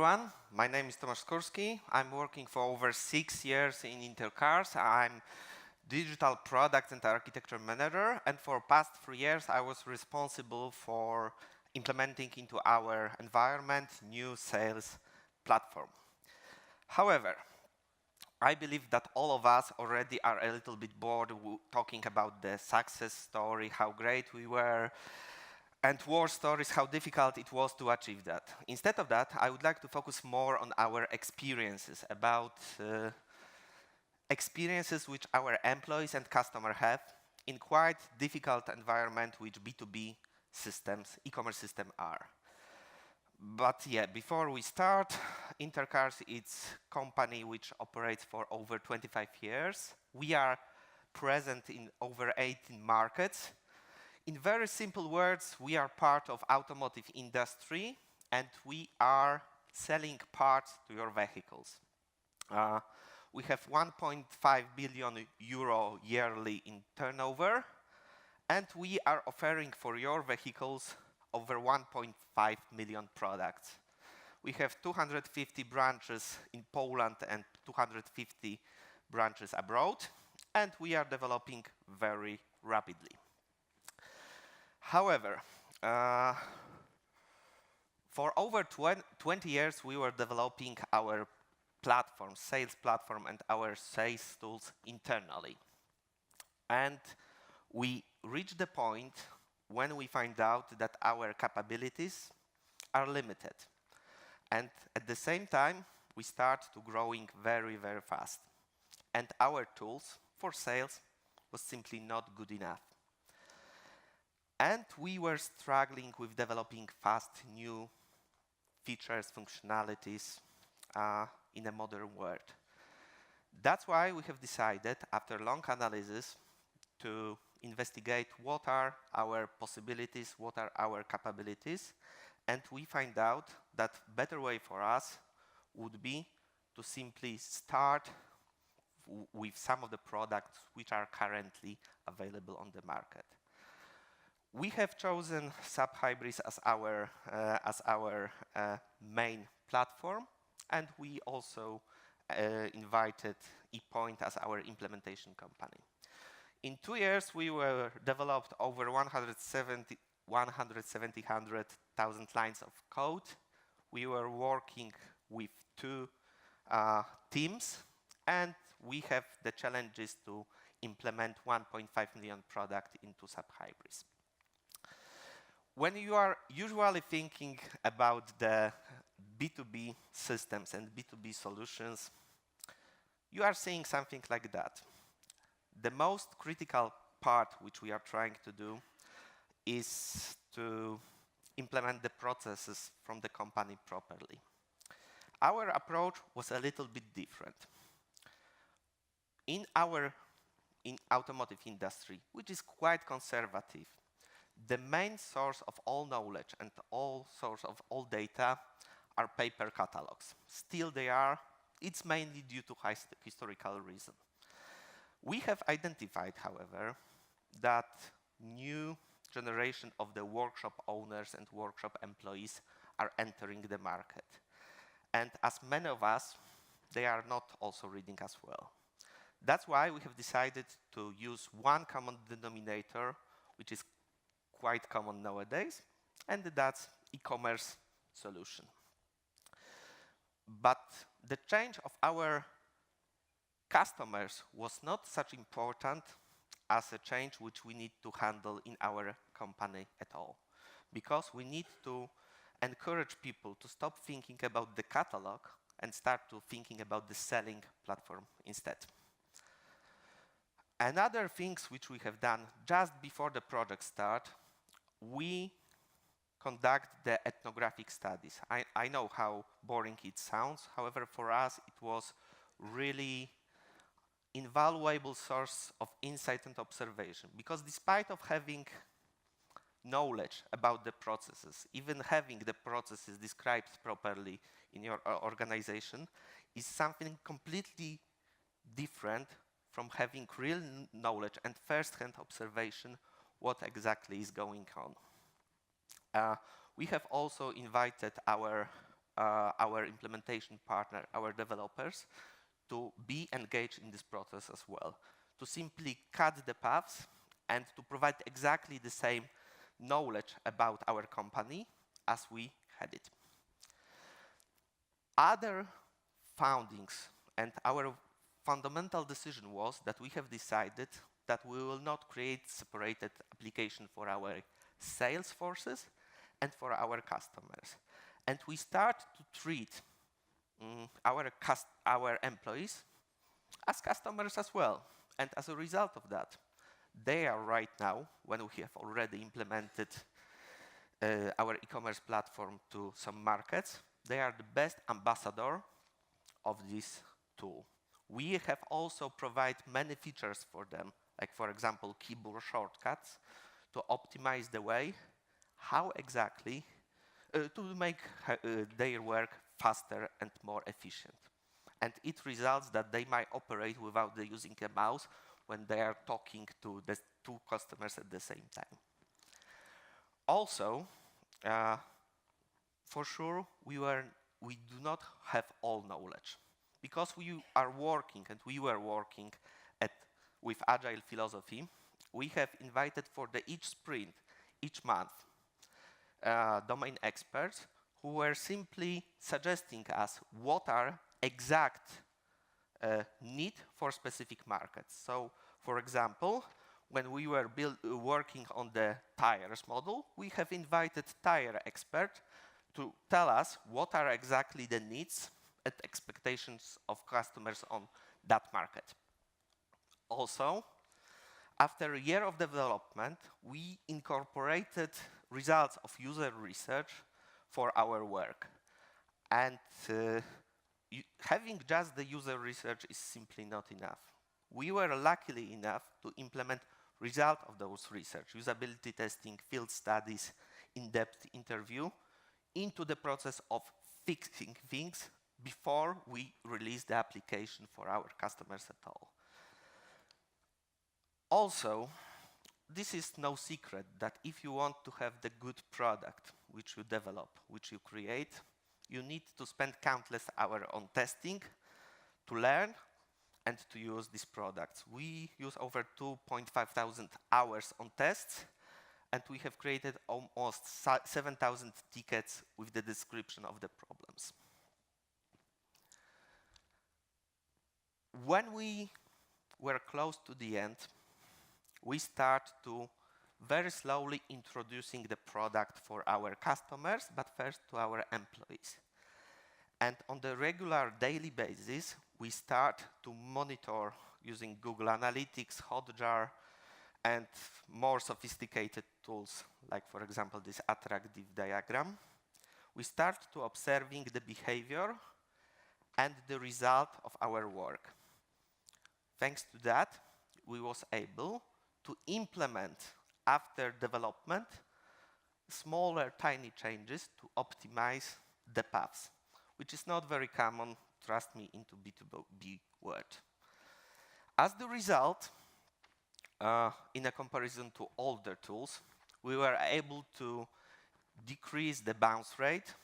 everyone. My name is Tomasz. I'm working for over 6 years in Intel Cars. I'm digital product and architecture manager, and for past 3 years I was responsible for implementing into our environment new sales platform. However, I believe that all of us already are a little bit bored talking about the success story, how great we were, and war stories, how difficult it was to achieve that. Instead of that, I would like to focus more on our experiences, about experiences which our employees and customers have in quite difficult environment which B2B systems, e-commerce systems are. But yeah, before we start, Intel Cars is a company which operates for over 25 years. We are present in over 18 markets. In very simple words, we are part of automotive industry and we are selling parts to your vehicles. We have 1.5 billion euro yearly in turnover, and we are offering for your vehicles over 1.5 million products. We have 250 branches in Poland and 250 branches abroad, and we are developing very rapidly. However, for over 20 years, we were developing our platform, sales platform, and our sales tools internally. And we reached the point when we find out that our capabilities are limited. And at the same time, we start to growing very, very fast. And our tools for sales was simply not good enough. And we were struggling with developing fast new features, functionalities in a modern world. That's why we have decided, after long analysis, to investigate what are our possibilities, what are our capabilities, and we find out that better way for us would be to simply start with some of the products which are currently available on the market. We have chosen SAP Hybris as our main platform, and we also invited ePoint as our implementation company. In 2 years, we were developed over 100,000 lines of code. We were working with 2 teams, and we have the challenges to implement 1.5 million product into SAP Hybris. When you are usually thinking about the B2B systems and B2B solutions, you are seeing something like that. The most critical part which we are trying to do is to implement the processes from the company properly. Our approach was a little bit different. In automotive industry, which is quite conservative, the main source of all knowledge and source of all data are paper catalogs. Still they are. It's mainly due to historical reason. We have identified, however, that new generation of the workshop owners and workshop employees are entering the market. And as many of us, they are not also reading as well. That's why we have decided to use one common denominator, which is quite common nowadays, and that's e-commerce solution. But the change of our customers was not such important as a change which we need to handle in our company at all, because we need to encourage people to stop thinking about the catalog and start to thinking about the selling platform instead. Another things which we have done just before the project start, we conduct the ethnographic studies. I know how boring it sounds. However, for us, it was really invaluable source of insight and observation, because despite of having knowledge about the processes, even having the processes described properly in your organization is something completely different from having real knowledge and first-hand observation what exactly is going on. We have also invited our our implementation partner, our developers, to be engaged in this process as well, to simply cut the paths and to provide exactly the same knowledge about our company as we had it. Other foundings and our fundamental decision was that we have decided that we will not create separated application for our sales forces and for our customers. And we start to treat our employees as customers as well. And as a result of that, they are right now, when we have already implemented our e-commerce platform to some markets, they are the best ambassador of this tool. We have also provided many features for them, like for example, keyboard shortcuts to optimize the way how exactly to make their work faster and more efficient. And it results that they might operate without using a mouse when they are talking to the two customers at the same time. Also, for sure, we do not have all knowledge. Because we are working, and we were working with Agile philosophy, we have invited for each sprint, each month, domain experts who were simply suggesting us what are exact need for specific markets. So, for example, when we were working on the tires model, we have invited tire expert to tell us what are exactly the needs and expectations of customers on that market. Also, after a year of development, we incorporated results of user research for our work. And having just the user research is simply not enough. We were lucky enough to implement results of those research, usability testing, field studies, in-depth interview, into the process of fixing things before we release the application for our customers at all. Also, this is no secret that if you want to have the good product which you develop, which you create, you need to spend countless hours on testing, to learn, and to use these products. We use over 2,500 hours on tests, and we have created almost 7,000 tickets with the description of the problems. When we were close to the end, we start to very slowly introducing the product for our customers, but first to our employees. And on the regular daily basis, we start to monitor using Google Analytics, Hotjar, and more sophisticated tools, like for example, this attractive diagram. We start to observing the behavior and the result of our work. Thanks to that, we was able to implement, after development, smaller, tiny changes to optimize the paths, which is not very common, trust me, into B2B world. As the result, in a comparison to older tools, we were able to decrease the bounce rate,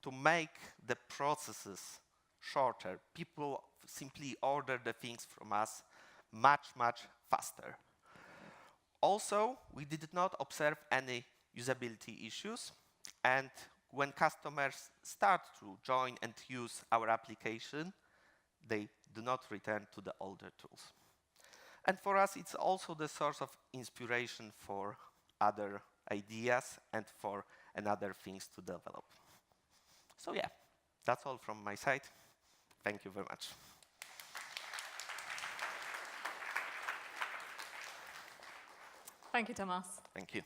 to make the processes shorter. People simply order the things from us much, much faster. Also, we did not observe any usability issues, and when customers start to join and use our application, they do not return to the older tools. And for us, it's also the source of inspiration for other ideas and for other things to develop. So yeah, that's all from my side. Thank you very much. Thank you, Tomasz. Thank you.